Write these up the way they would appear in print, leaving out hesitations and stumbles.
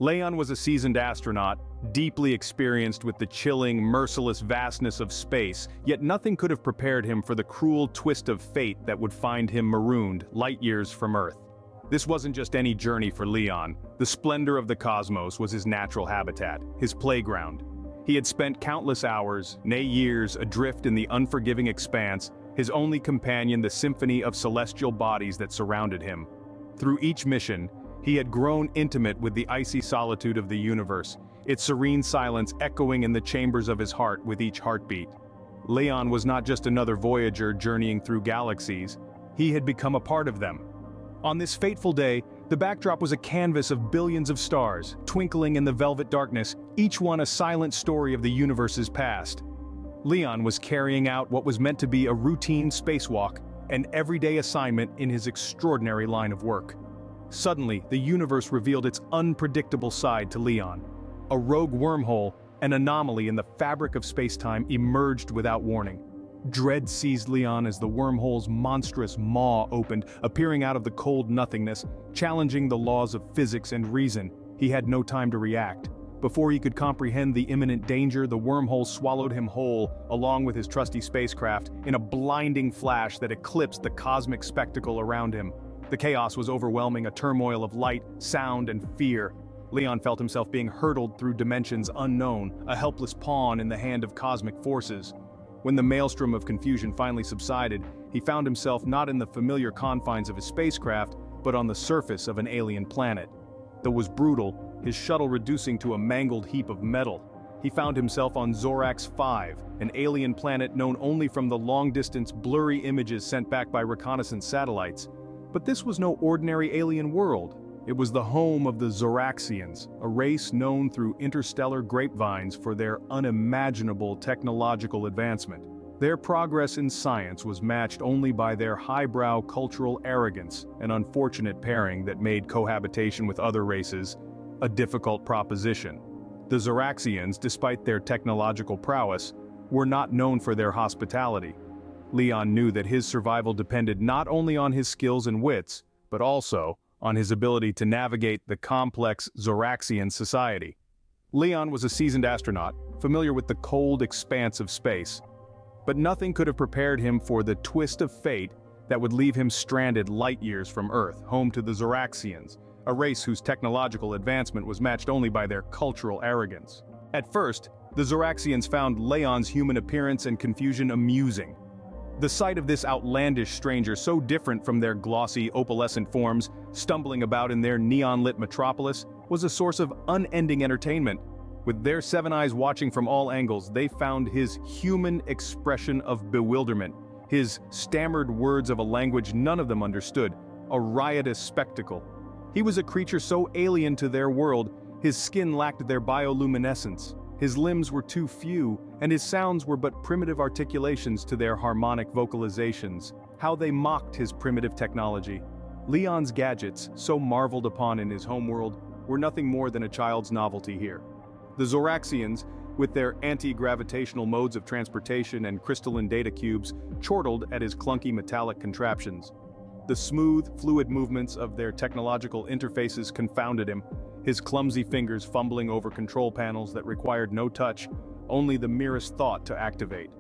Leon was a seasoned astronaut, deeply experienced with the chilling, merciless vastness of space, yet nothing could have prepared him for the cruel twist of fate that would find him marooned light years from Earth. This wasn't just any journey for Leon. The splendor of the cosmos was his natural habitat, his playground. He had spent countless hours, nay years, adrift in the unforgiving expanse, his only companion the symphony of celestial bodies that surrounded him. Through each mission, he had grown intimate with the icy solitude of the universe, its serene silence echoing in the chambers of his heart with each heartbeat. Leon was not just another voyager journeying through galaxies, he had become a part of them. On this fateful day, the backdrop was a canvas of billions of stars, twinkling in the velvet darkness, each one a silent story of the universe's past. Leon was carrying out what was meant to be a routine spacewalk, an everyday assignment in his extraordinary line of work. Suddenly, the universe revealed its unpredictable side to Leon. A rogue wormhole, an anomaly in the fabric of space-time, emerged without warning. Dread seized Leon as the wormhole's monstrous maw opened, appearing out of the cold nothingness, challenging the laws of physics and reason. He had no time to react. Before he could comprehend the imminent danger, the wormhole swallowed him whole, along with his trusty spacecraft, in a blinding flash that eclipsed the cosmic spectacle around him. The chaos was overwhelming, a turmoil of light, sound, and fear. Leon felt himself being hurtled through dimensions unknown, a helpless pawn in the hand of cosmic forces. When the maelstrom of confusion finally subsided, he found himself not in the familiar confines of his spacecraft, but on the surface of an alien planet. Though was brutal, his shuttle reducing to a mangled heap of metal. He found himself on Zorax 5, an alien planet known only from the long-distance blurry images sent back by reconnaissance satellites. But this was no ordinary alien world. It was the home of the Zoraxians, a race known through interstellar grapevines for their unimaginable technological advancement. Their progress in science was matched only by their highbrow cultural arrogance, an unfortunate pairing that made cohabitation with other races a difficult proposition. The Zoraxians, despite their technological prowess, were not known for their hospitality. Leon knew that his survival depended not only on his skills and wits, but also on his ability to navigate the complex Zoraxian society. Leon was a seasoned astronaut, familiar with the cold expanse of space. But nothing could have prepared him for the twist of fate that would leave him stranded light years from Earth, home to the Zoraxians, a race whose technological advancement was matched only by their cultural arrogance. At first, the Zoraxians found Leon's human appearance and confusion amusing. The sight of this outlandish stranger, so different from their glossy, opalescent forms, stumbling about in their neon-lit metropolis, was a source of unending entertainment. With their seven eyes watching from all angles, they found his human expression of bewilderment, his stammered words of a language none of them understood, a riotous spectacle. He was a creature so alien to their world, his skin lacked their bioluminescence. His limbs were too few, and his sounds were but primitive articulations to their harmonic vocalizations. How they mocked his primitive technology. Leon's gadgets, so marveled upon in his homeworld, were nothing more than a child's novelty here. The Zoraxians, with their anti-gravitational modes of transportation and crystalline data cubes, chortled at his clunky metallic contraptions. The smooth, fluid movements of their technological interfaces confounded him, his clumsy fingers fumbling over control panels that required no touch, only the merest thought to activate.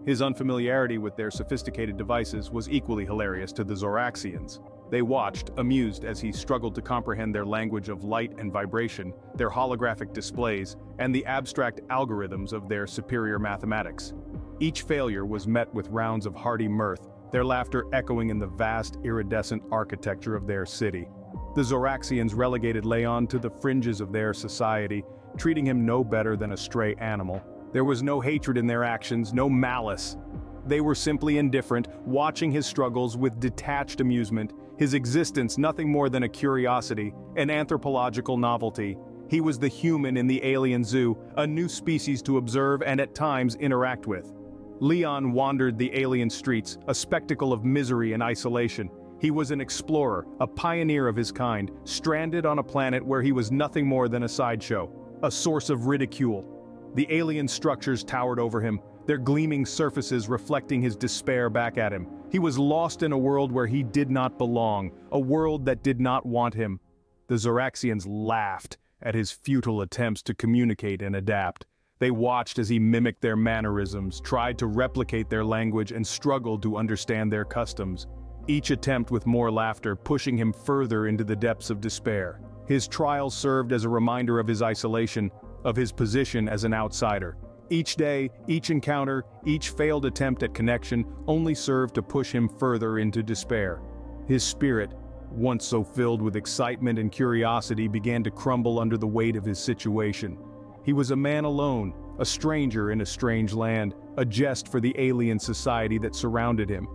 His unfamiliarity with their sophisticated devices was equally hilarious to the Zoraxians. They watched, amused, as he struggled to comprehend their language of light and vibration, their holographic displays, and the abstract algorithms of their superior mathematics. Each failure was met with rounds of hearty mirth, their laughter echoing in the vast, iridescent architecture of their city. The Zoraxians relegated Leon to the fringes of their society, treating him no better than a stray animal. There was no hatred in their actions, no malice. They were simply indifferent, watching his struggles with detached amusement, his existence nothing more than a curiosity, an anthropological novelty. He was the human in the alien zoo, a new species to observe and at times interact with. Leon wandered the alien streets, a spectacle of misery and isolation. He was an explorer, a pioneer of his kind, stranded on a planet where he was nothing more than a sideshow, a source of ridicule. The alien structures towered over him, their gleaming surfaces reflecting his despair back at him. He was lost in a world where he did not belong, a world that did not want him. The Zoraxians laughed, at his futile attempts to communicate and adapt. They watched as he mimicked their mannerisms, tried to replicate their language, and struggled to understand their customs. Each attempt with more laughter, pushing him further into the depths of despair. His trial served as a reminder of his isolation, of his position as an outsider. Each day, each encounter, each failed attempt at connection only served to push him further into despair. His spirit, once so filled with excitement and curiosity, began to crumble under the weight of his situation. He was a man alone, a stranger in a strange land, a jest for the alien society that surrounded him.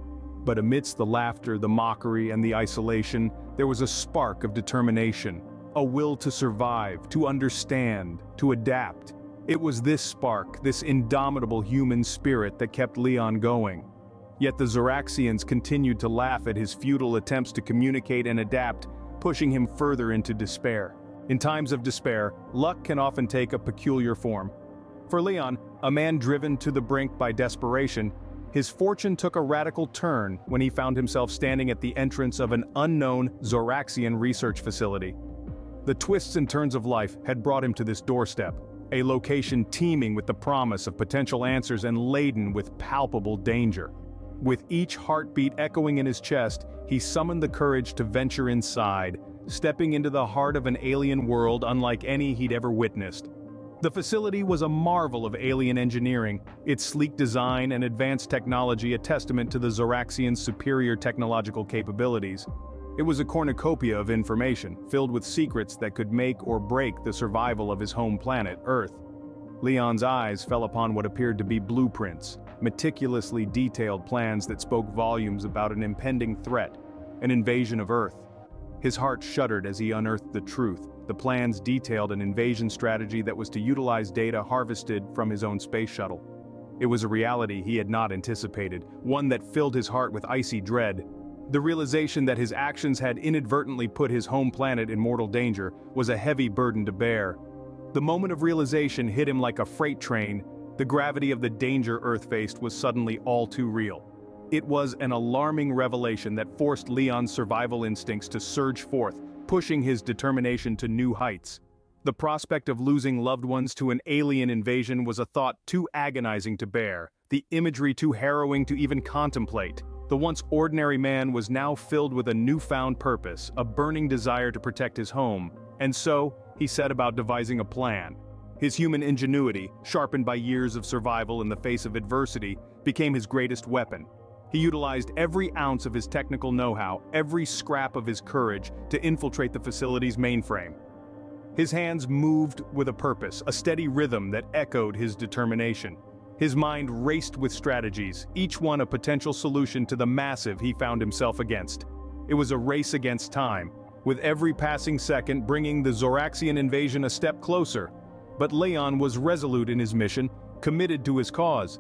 But amidst the laughter, the mockery, and the isolation, there was a spark of determination, a will to survive, to understand, to adapt. It was this spark, this indomitable human spirit that kept Leon going. Yet the Zoraxians continued to laugh at his futile attempts to communicate and adapt, pushing him further into despair. In times of despair, luck can often take a peculiar form. For Leon, a man driven to the brink by desperation, his fortune took a radical turn when he found himself standing at the entrance of an unknown Zoraxian research facility. The twists and turns of life had brought him to this doorstep, a location teeming with the promise of potential answers and laden with palpable danger. With each heartbeat echoing in his chest, he summoned the courage to venture inside, stepping into the heart of an alien world unlike any he'd ever witnessed. The facility was a marvel of alien engineering, its sleek design and advanced technology a testament to the Zoraxians' superior technological capabilities. It was a cornucopia of information, filled with secrets that could make or break the survival of his home planet, Earth. Leon's eyes fell upon what appeared to be blueprints, meticulously detailed plans that spoke volumes about an impending threat, an invasion of Earth. His heart shuddered as he unearthed the truth. The plans detailed an invasion strategy that was to utilize data harvested from his own space shuttle. It was a reality he had not anticipated, one that filled his heart with icy dread. The realization that his actions had inadvertently put his home planet in mortal danger was a heavy burden to bear. The moment of realization hit him like a freight train. The gravity of the danger Earth faced was suddenly all too real. It was an alarming revelation that forced Leon's survival instincts to surge forth, pushing his determination to new heights. The prospect of losing loved ones to an alien invasion was a thought too agonizing to bear, the imagery too harrowing to even contemplate. The once ordinary man was now filled with a newfound purpose, a burning desire to protect his home, and so he set about devising a plan. His human ingenuity, sharpened by years of survival in the face of adversity, became his greatest weapon. He utilized every ounce of his technical know-how, every scrap of his courage, to infiltrate the facility's mainframe. His hands moved with a purpose, a steady rhythm that echoed his determination. His mind raced with strategies, each one a potential solution to the massive he found himself against. It was a race against time, with every passing second bringing the Zoraxian invasion a step closer. But Leon was resolute in his mission, committed to his cause.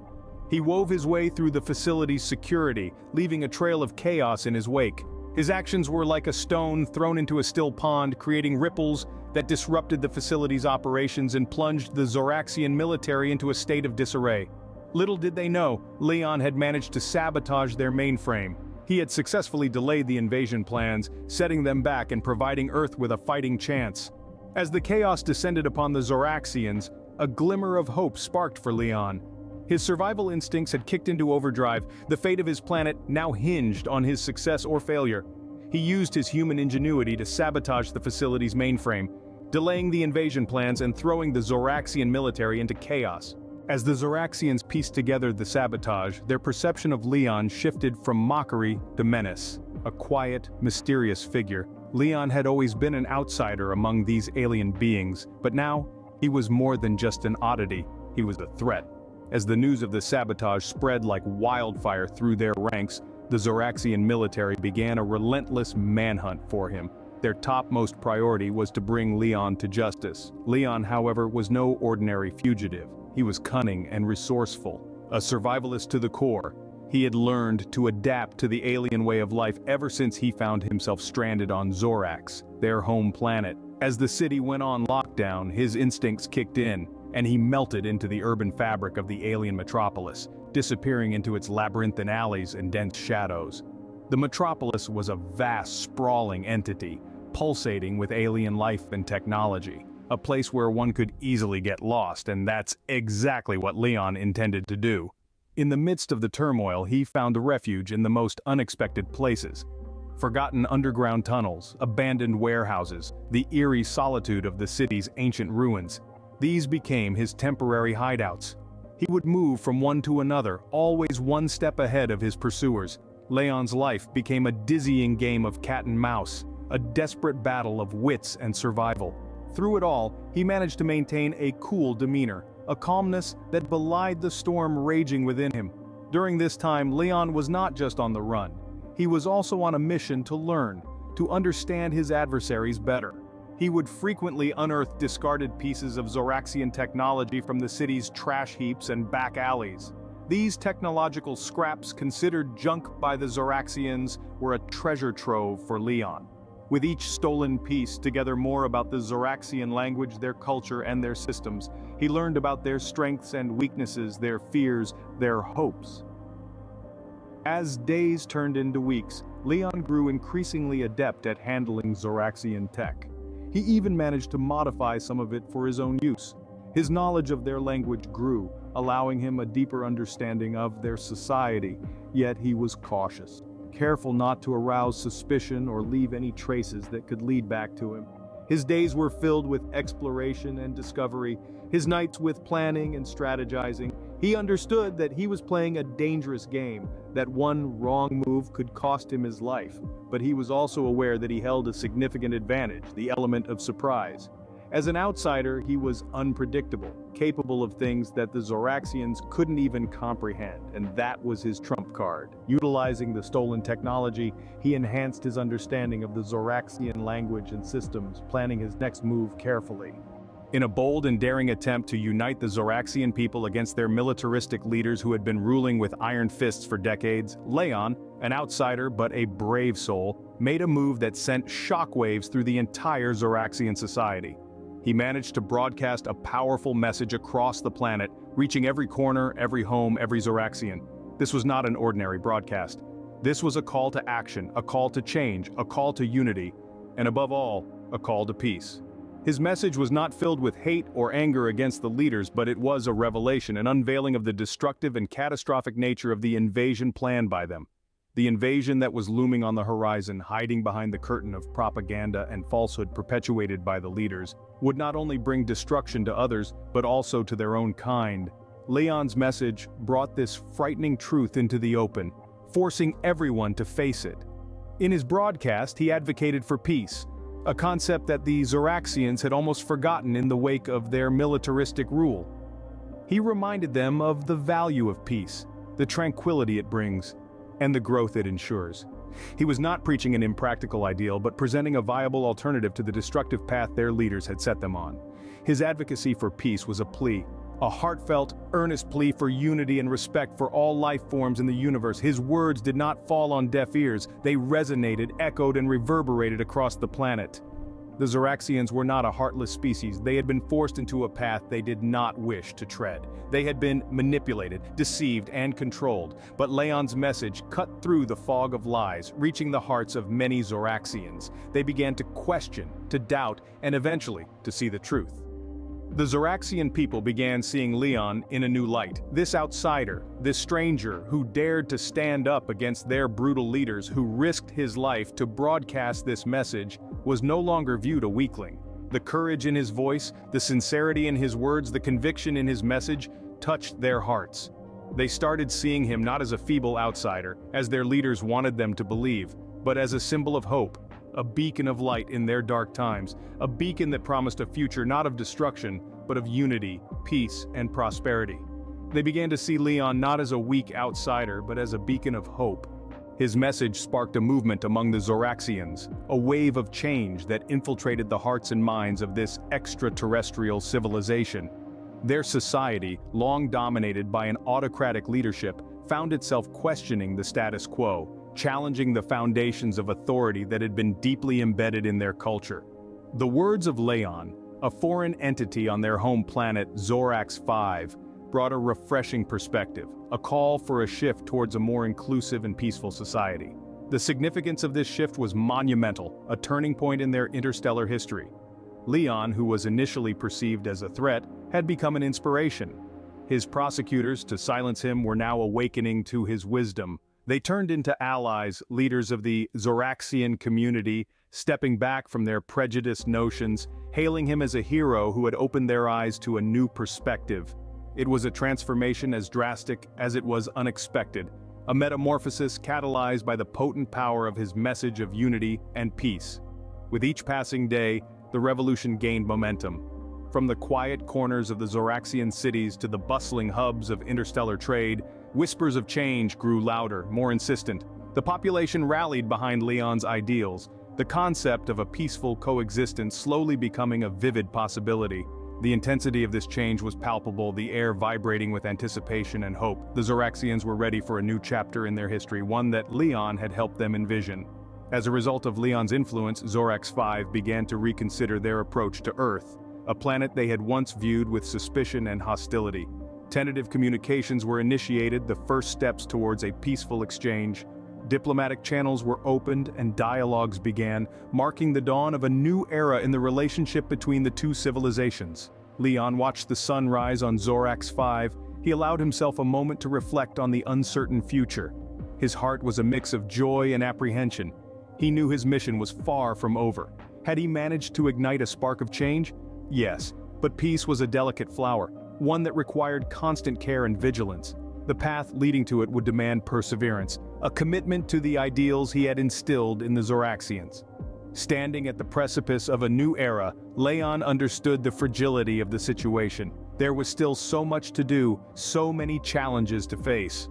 He wove his way through the facility's security, leaving a trail of chaos in his wake. His actions were like a stone thrown into a still pond, creating ripples that disrupted the facility's operations and plunged the Zoraxian military into a state of disarray. Little did they know, Leon had managed to sabotage their mainframe. He had successfully delayed the invasion plans, setting them back and providing Earth with a fighting chance. As the chaos descended upon the Zoraxians, a glimmer of hope sparked for Leon. His survival instincts had kicked into overdrive, the fate of his planet now hinged on his success or failure. He used his human ingenuity to sabotage the facility's mainframe, delaying the invasion plans and throwing the Zoraxian military into chaos. As the Zoraxians pieced together the sabotage, their perception of Leon shifted from mockery to menace. A quiet, mysterious figure, Leon had always been an outsider among these alien beings, but now, he was more than just an oddity, he was a threat. As the news of the sabotage spread like wildfire through their ranks, the Zoraxian military began a relentless manhunt for him. Their topmost priority was to bring Leon to justice. Leon, however, was no ordinary fugitive. He was cunning and resourceful, a survivalist to the core. He had learned to adapt to the alien way of life ever since he found himself stranded on Zorax, their home planet. As the city went on lockdown, his instincts kicked in, and he melted into the urban fabric of the alien metropolis, disappearing into its labyrinthine alleys and dense shadows. The metropolis was a vast, sprawling entity, pulsating with alien life and technology. a place where one could easily get lost, and that's exactly what Leon intended to do. In the midst of the turmoil, he found a refuge in the most unexpected places. Forgotten underground tunnels, abandoned warehouses, the eerie solitude of the city's ancient ruins. These became his temporary hideouts. He would move from one to another, always one step ahead of his pursuers. Leon's life became a dizzying game of cat and mouse, a desperate battle of wits and survival. Through it all, he managed to maintain a cool demeanor, a calmness that belied the storm raging within him. During this time, Leon was not just on the run. He was also on a mission to learn, to understand his adversaries better. He would frequently unearth discarded pieces of Zoraxian technology from the city's trash heaps and back alleys. These technological scraps, considered junk by the Zoraxians, were a treasure trove for Leon. With each stolen piece, together more about the Zoraxian language, their culture, and their systems, he learned about their strengths and weaknesses, their fears, their hopes. As days turned into weeks, Leon grew increasingly adept at handling Zoraxian tech. He even managed to modify some of it for his own use. His knowledge of their language grew, allowing him a deeper understanding of their society, yet he was cautious, careful not to arouse suspicion or leave any traces that could lead back to him. His days were filled with exploration and discovery, his nights with planning and strategizing. He understood that he was playing a dangerous game, that one wrong move could cost him his life, but he was also aware that he held a significant advantage, the element of surprise. As an outsider, he was unpredictable, capable of things that the Zoraxians couldn't even comprehend, and that was his trump card. Utilizing the stolen technology, he enhanced his understanding of the Zoraxian language and systems, planning his next move carefully. In a bold and daring attempt to unite the Zoraxian people against their militaristic leaders who had been ruling with iron fists for decades, Leon, an outsider but a brave soul, made a move that sent shockwaves through the entire Zoraxian society. He managed to broadcast a powerful message across the planet, reaching every corner, every home, every Zoraxian. This was not an ordinary broadcast. This was a call to action, a call to change, a call to unity, and above all, a call to peace. His message was not filled with hate or anger against the leaders, but it was a revelation, an unveiling of the destructive and catastrophic nature of the invasion planned by them. The invasion that was looming on the horizon, hiding behind the curtain of propaganda and falsehood perpetuated by the leaders, would not only bring destruction to others, but also to their own kind. Leon's message brought this frightening truth into the open, forcing everyone to face it. In his broadcast, he advocated for peace, a concept that the Zoraxians had almost forgotten in the wake of their militaristic rule. He reminded them of the value of peace, the tranquility it brings, and the growth it ensures. He was not preaching an impractical ideal, but presenting a viable alternative to the destructive path their leaders had set them on. His advocacy for peace was a plea, a heartfelt, earnest plea for unity and respect for all life forms in the universe. His words did not fall on deaf ears, they resonated, echoed, and reverberated across the planet. The Zoraxians were not a heartless species. They had been forced into a path they did not wish to tread. They had been manipulated, deceived, and controlled. But Leon's message cut through the fog of lies, reaching the hearts of many Zoraxians. They began to question, to doubt, and eventually to see the truth. The Zoraxian people began seeing Leon in a new light. This outsider, this stranger who dared to stand up against their brutal leaders, who risked his life to broadcast this message, was no longer viewed a weakling. The courage in his voice, the sincerity in his words, the conviction in his message touched their hearts. They started seeing him not as a feeble outsider, as their leaders wanted them to believe, but as a symbol of hope, a beacon of light in their dark times, a beacon that promised a future not of destruction, but of unity, peace, and prosperity. They began to see Leon not as a weak outsider, but as a beacon of hope. His message sparked a movement among the Zoraxians, a wave of change that infiltrated the hearts and minds of this extraterrestrial civilization. Their society, long dominated by an autocratic leadership, found itself questioning the status quo, challenging the foundations of authority that had been deeply embedded in their culture. The words of Leon, a foreign entity on their home planet Zorax 5, brought a refreshing perspective, a call for a shift towards a more inclusive and peaceful society. The significance of this shift was monumental, a turning point in their interstellar history. Leon, who was initially perceived as a threat, had become an inspiration. His prosecutors to silence him were now awakening to his wisdom. They turned into allies, leaders of the Zoraxian community, stepping back from their prejudiced notions, hailing him as a hero who had opened their eyes to a new perspective. It was a transformation as drastic as it was unexpected, a metamorphosis catalyzed by the potent power of his message of unity and peace. With each passing day, the revolution gained momentum. From the quiet corners of the Zoraxian cities to the bustling hubs of interstellar trade, whispers of change grew louder, more insistent. The population rallied behind Leon's ideals, the concept of a peaceful coexistence slowly becoming a vivid possibility. The intensity of this change was palpable, the air vibrating with anticipation and hope. The Zoraxians were ready for a new chapter in their history, one that Leon had helped them envision. As a result of Leon's influence, Zorax 5 began to reconsider their approach to Earth, a planet they had once viewed with suspicion and hostility. Tentative communications were initiated, the first steps towards a peaceful exchange. Diplomatic channels were opened and dialogues began, marking the dawn of a new era in the relationship between the two civilizations. Leon watched the sun rise on Zorax 5. He allowed himself a moment to reflect on the uncertain future. His heart was a mix of joy and apprehension. He knew his mission was far from over. Had he managed to ignite a spark of change? Yes, but peace was a delicate flower, one that required constant care and vigilance. The path leading to it would demand perseverance, a commitment to the ideals he had instilled in the Zoraxians. Standing at the precipice of a new era, Leon understood the fragility of the situation. There was still so much to do, so many challenges to face.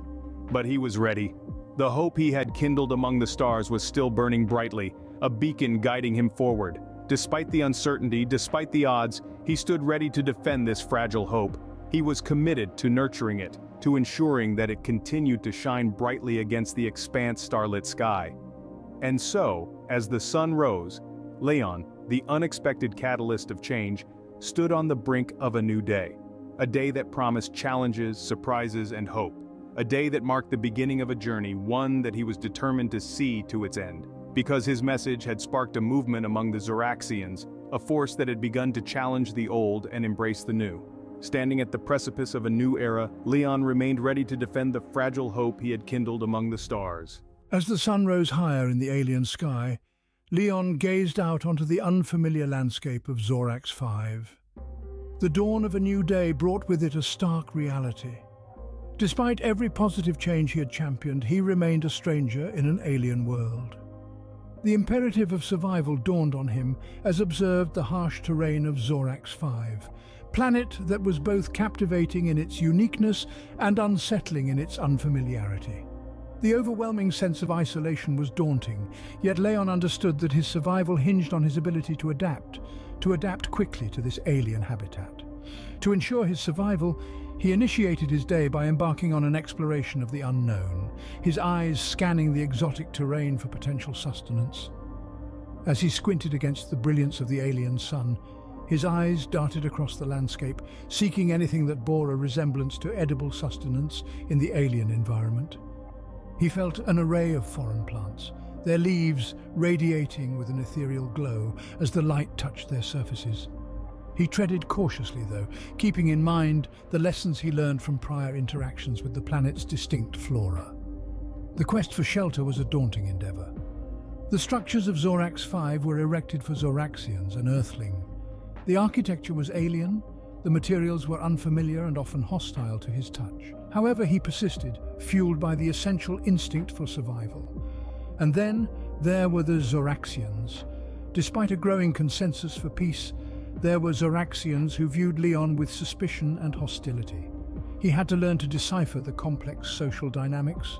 But he was ready. The hope he had kindled among the stars was still burning brightly, a beacon guiding him forward. Despite the uncertainty, despite the odds, he stood ready to defend this fragile hope. He was committed to nurturing it, to ensuring that it continued to shine brightly against the expanse starlit sky. And so, as the sun rose, Leon, the unexpected catalyst of change, stood on the brink of a new day. A day that promised challenges, surprises, and hope. A day that marked the beginning of a journey, one that he was determined to see to its end. Because his message had sparked a movement among the Zoraxians, a force that had begun to challenge the old and embrace the new. Standing at the precipice of a new era, Leon remained ready to defend the fragile hope he had kindled among the stars. As the sun rose higher in the alien sky, Leon gazed out onto the unfamiliar landscape of Zorax 5. The dawn of a new day brought with it a stark reality. Despite every positive change he had championed, he remained a stranger in an alien world. The imperative of survival dawned on him as observed the harsh terrain of Zorax 5, planet that was both captivating in its uniqueness and unsettling in its unfamiliarity. The overwhelming sense of isolation was daunting, yet Leon understood that his survival hinged on his ability to adapt quickly to this alien habitat. To ensure his survival, he initiated his day by embarking on an exploration of the unknown, his eyes scanning the exotic terrain for potential sustenance. As he squinted against the brilliance of the alien sun, his eyes darted across the landscape, seeking anything that bore a resemblance to edible sustenance in the alien environment. He felt an array of foreign plants, their leaves radiating with an ethereal glow as the light touched their surfaces. He treaded cautiously, though, keeping in mind the lessons he learned from prior interactions with the planet's distinct flora. The quest for shelter was a daunting endeavor. The structures of Zorax 5 were erected for Zoraxians, an Earthling. The architecture was alien, the materials were unfamiliar and often hostile to his touch. However, he persisted, fueled by the essential instinct for survival. And then, there were the Zoraxians. Despite a growing consensus for peace, there were Zoraxians who viewed Leon with suspicion and hostility. He had to learn to decipher the complex social dynamics,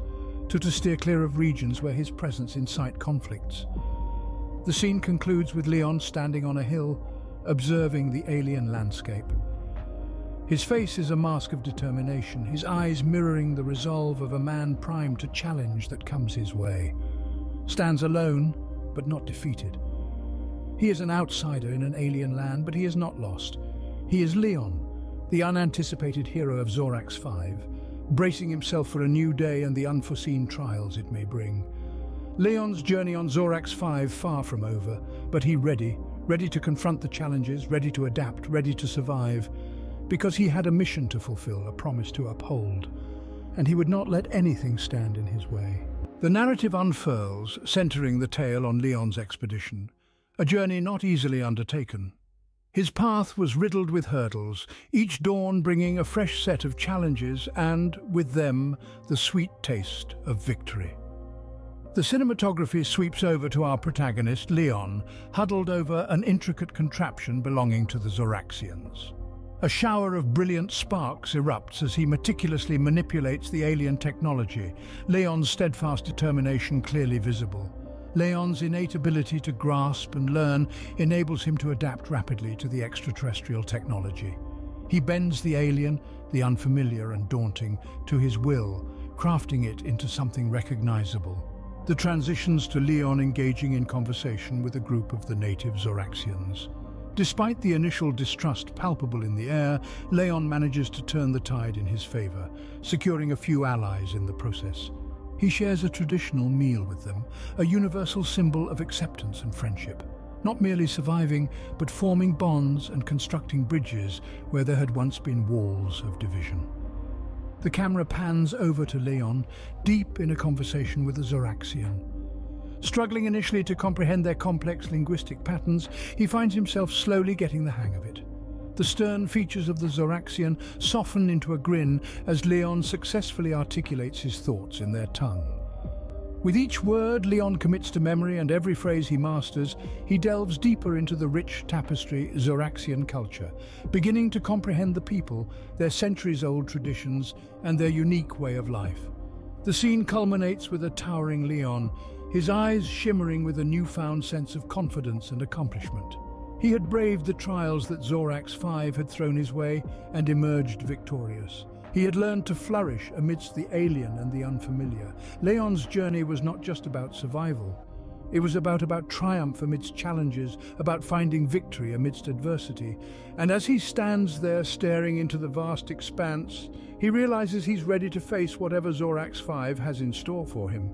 to steer clear of regions where his presence incite conflicts. The scene concludes with Leon standing on a hill, observing the alien landscape. His face is a mask of determination, his eyes mirroring the resolve of a man primed to challenge that comes his way. Stands alone, but not defeated. He is an outsider in an alien land, but he is not lost. He is Leon, the unanticipated hero of Zorax 5, bracing himself for a new day and the unforeseen trials it may bring. Leon's journey on Zorax 5 far from over, but he ready ready to confront the challenges, ready to adapt, ready to survive, because he had a mission to fulfill, a promise to uphold, and he would not let anything stand in his way. The narrative unfurls, centering the tale on Leon's expedition, a journey not easily undertaken. His path was riddled with hurdles, each dawn bringing a fresh set of challenges and, with them, the sweet taste of victory. The cinematography sweeps over to our protagonist, Leon, huddled over an intricate contraption belonging to the Zoraxians. A shower of brilliant sparks erupts as he meticulously manipulates the alien technology, Leon's steadfast determination clearly visible. Leon's innate ability to grasp and learn enables him to adapt rapidly to the extraterrestrial technology. He bends the alien, the unfamiliar and daunting, to his will, crafting it into something recognizable. The transitions to Leon engaging in conversation with a group of the native Zoraxians. Despite the initial distrust palpable in the air, Leon manages to turn the tide in his favor, securing a few allies in the process. He shares a traditional meal with them, a universal symbol of acceptance and friendship, not merely surviving, but forming bonds and constructing bridges where there had once been walls of division. The camera pans over to Leon, deep in a conversation with a Zoraxian. Struggling initially to comprehend their complex linguistic patterns, he finds himself slowly getting the hang of it. The stern features of the Zoraxian soften into a grin as Leon successfully articulates his thoughts in their tongue. With each word Leon commits to memory and every phrase he masters, he delves deeper into the rich tapestry Zoraxian culture, beginning to comprehend the people, their centuries-old traditions, and their unique way of life. The scene culminates with a towering Leon, his eyes shimmering with a newfound sense of confidence and accomplishment. He had braved the trials that Zorax 5 had thrown his way and emerged victorious. He had learned to flourish amidst the alien and the unfamiliar. Leon's journey was not just about survival. It was about triumph amidst challenges, about finding victory amidst adversity. And as he stands there staring into the vast expanse, he realizes he's ready to face whatever Zorax 5 has in store for him.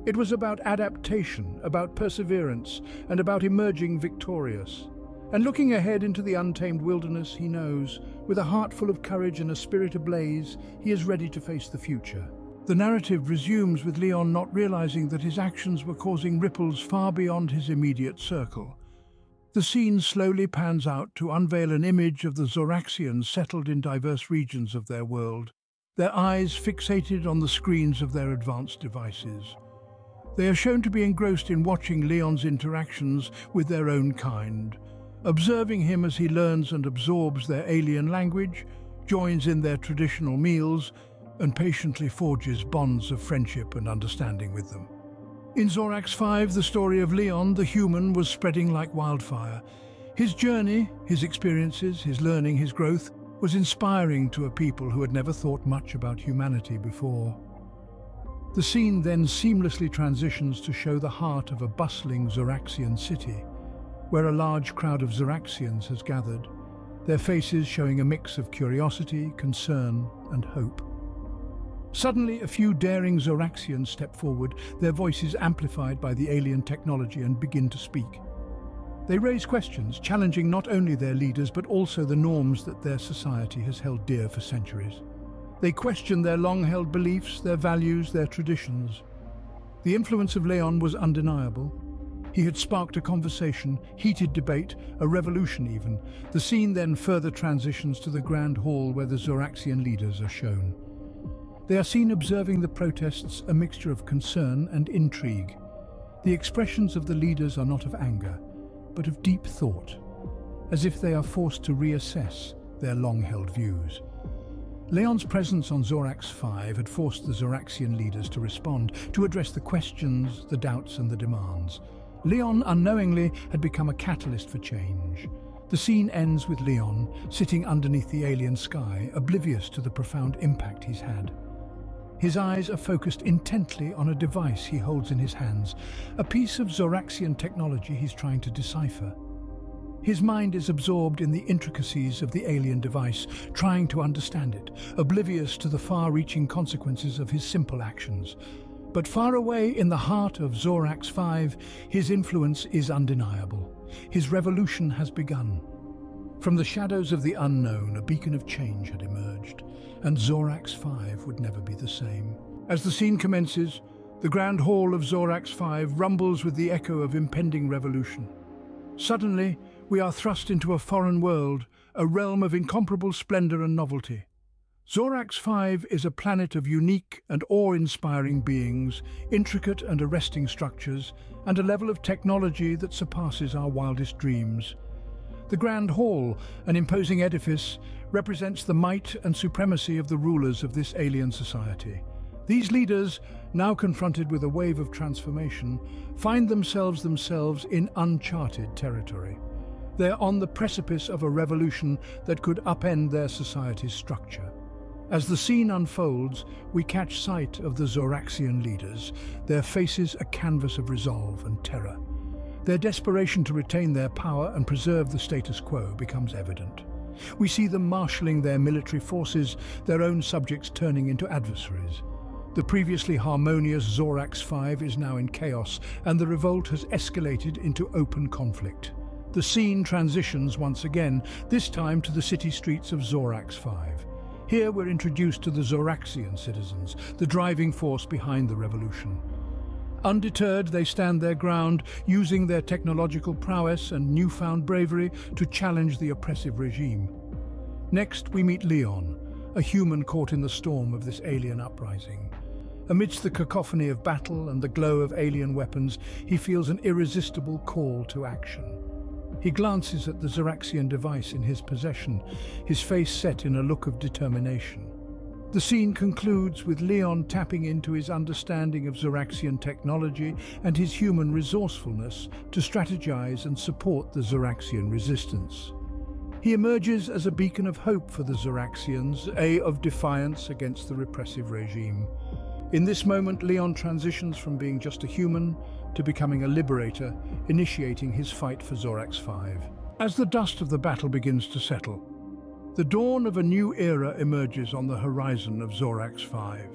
It was about adaptation, about perseverance, and about emerging victorious. And looking ahead into the untamed wilderness, he knows, with a heart full of courage and a spirit ablaze, he is ready to face the future. The narrative resumes with Leon not realizing that his actions were causing ripples far beyond his immediate circle. The scene slowly pans out to unveil an image of the Zoraxians settled in diverse regions of their world, their eyes fixated on the screens of their advanced devices. They are shown to be engrossed in watching Leon's interactions with their own kind, observing him as he learns and absorbs their alien language, joins in their traditional meals, and patiently forges bonds of friendship and understanding with them. In Zorax 5, the story of Leon, the human, was spreading like wildfire. His journey, his experiences, his learning, his growth, was inspiring to a people who had never thought much about humanity before. The scene then seamlessly transitions to show the heart of a bustling Zoraxian city, where a large crowd of Zoraxians has gathered, their faces showing a mix of curiosity, concern, and hope. Suddenly, a few daring Zoraxians step forward, their voices amplified by the alien technology, and begin to speak. They raise questions, challenging not only their leaders but also the norms that their society has held dear for centuries. They question their long-held beliefs, their values, their traditions. The influence of Leon was undeniable. He had sparked a conversation, heated debate, a revolution even. The scene then further transitions to the grand hall where the Zoraxian leaders are shown. They are seen observing the protests, a mixture of concern and intrigue. The expressions of the leaders are not of anger, but of deep thought, as if they are forced to reassess their long-held views. Leon's presence on Zorax 5 had forced the Zoraxian leaders to respond, to address the questions, the doubts and the demands. Leon, unknowingly, had become a catalyst for change. The scene ends with Leon, sitting underneath the alien sky, oblivious to the profound impact he's had. His eyes are focused intently on a device he holds in his hands, a piece of Zoraxian technology he's trying to decipher. His mind is absorbed in the intricacies of the alien device, trying to understand it, oblivious to the far-reaching consequences of his simple actions. But far away in the heart of Zorax 5, his influence is undeniable. His revolution has begun. From the shadows of the unknown, a beacon of change had emerged, and Zorax 5 would never be the same. As the scene commences, the grand hall of Zorax 5 rumbles with the echo of impending revolution. Suddenly, we are thrust into a foreign world, a realm of incomparable splendor and novelty. Zorax 5 is a planet of unique and awe-inspiring beings, intricate and arresting structures, and a level of technology that surpasses our wildest dreams. The Grand Hall, an imposing edifice, represents the might and supremacy of the rulers of this alien society. These leaders, now confronted with a wave of transformation, find themselves in uncharted territory. They're on the precipice of a revolution that could upend their society's structure. As the scene unfolds, we catch sight of the Zoraxian leaders, their faces a canvas of resolve and terror. Their desperation to retain their power and preserve the status quo becomes evident. We see them marshalling their military forces, their own subjects turning into adversaries. The previously harmonious Zorax 5 is now in chaos, and the revolt has escalated into open conflict. The scene transitions once again, this time to the city streets of Zorax 5. Here we're introduced to the Zoraxian citizens, the driving force behind the revolution. Undeterred, they stand their ground, using their technological prowess and newfound bravery to challenge the oppressive regime. Next, we meet Leon, a human caught in the storm of this alien uprising. Amidst the cacophony of battle and the glow of alien weapons, he feels an irresistible call to action. He glances at the Zoraxian device in his possession, his face set in a look of determination. The scene concludes with Leon tapping into his understanding of Zoraxian technology and his human resourcefulness to strategize and support the Zoraxian resistance. He emerges as a beacon of hope for the Zoraxians, of defiance against the repressive regime. In this moment, Leon transitions from being just a human to becoming a liberator, initiating his fight for Zorax 5. As the dust of the battle begins to settle, the dawn of a new era emerges on the horizon of Zorax 5.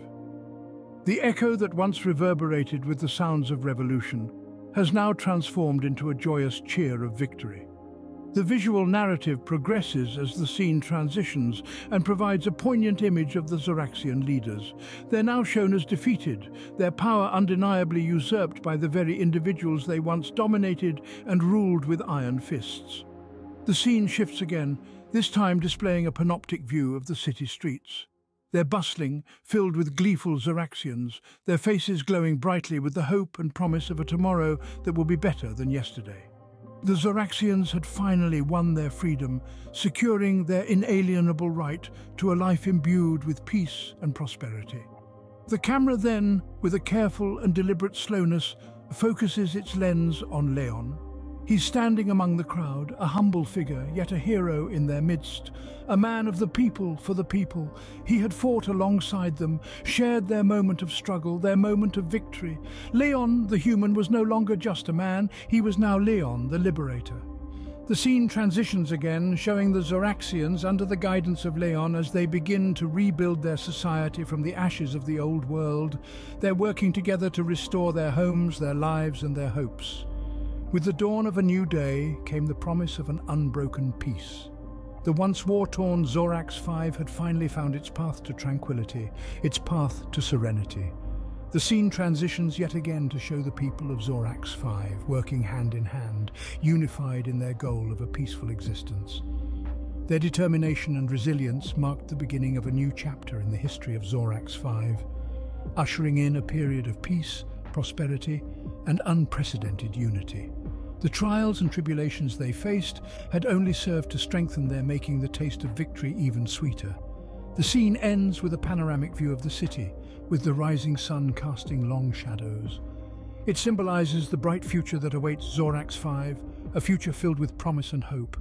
The echo that once reverberated with the sounds of revolution has now transformed into a joyous cheer of victory. The visual narrative progresses as the scene transitions and provides a poignant image of the Zoraxian leaders. They're now shown as defeated, their power undeniably usurped by the very individuals they once dominated and ruled with iron fists. The scene shifts again, this time displaying a panoptic view of the city streets. They're bustling, filled with gleeful Zoraxians, their faces glowing brightly with the hope and promise of a tomorrow that will be better than yesterday. The Zoraxians had finally won their freedom, securing their inalienable right to a life imbued with peace and prosperity. The camera then, with a careful and deliberate slowness, focuses its lens on Leon. He's standing among the crowd, a humble figure, yet a hero in their midst, a man of the people for the people. He had fought alongside them, shared their moment of struggle, their moment of victory. Leon, the human, was no longer just a man, he was now Leon, the liberator. The scene transitions again, showing the Zoraxians under the guidance of Leon as they begin to rebuild their society from the ashes of the old world. They're working together to restore their homes, their lives, and their hopes. With the dawn of a new day came the promise of an unbroken peace. The once war-torn Zorax 5 had finally found its path to tranquility, its path to serenity. The scene transitions yet again to show the people of Zorax 5 working hand in hand, unified in their goal of a peaceful existence. Their determination and resilience marked the beginning of a new chapter in the history of Zorax 5, ushering in a period of peace, prosperity, and unprecedented unity. The trials and tribulations they faced had only served to strengthen their, making the taste of victory even sweeter. The scene ends with a panoramic view of the city, with the rising sun casting long shadows. It symbolizes the bright future that awaits Zorax 5, a future filled with promise and hope.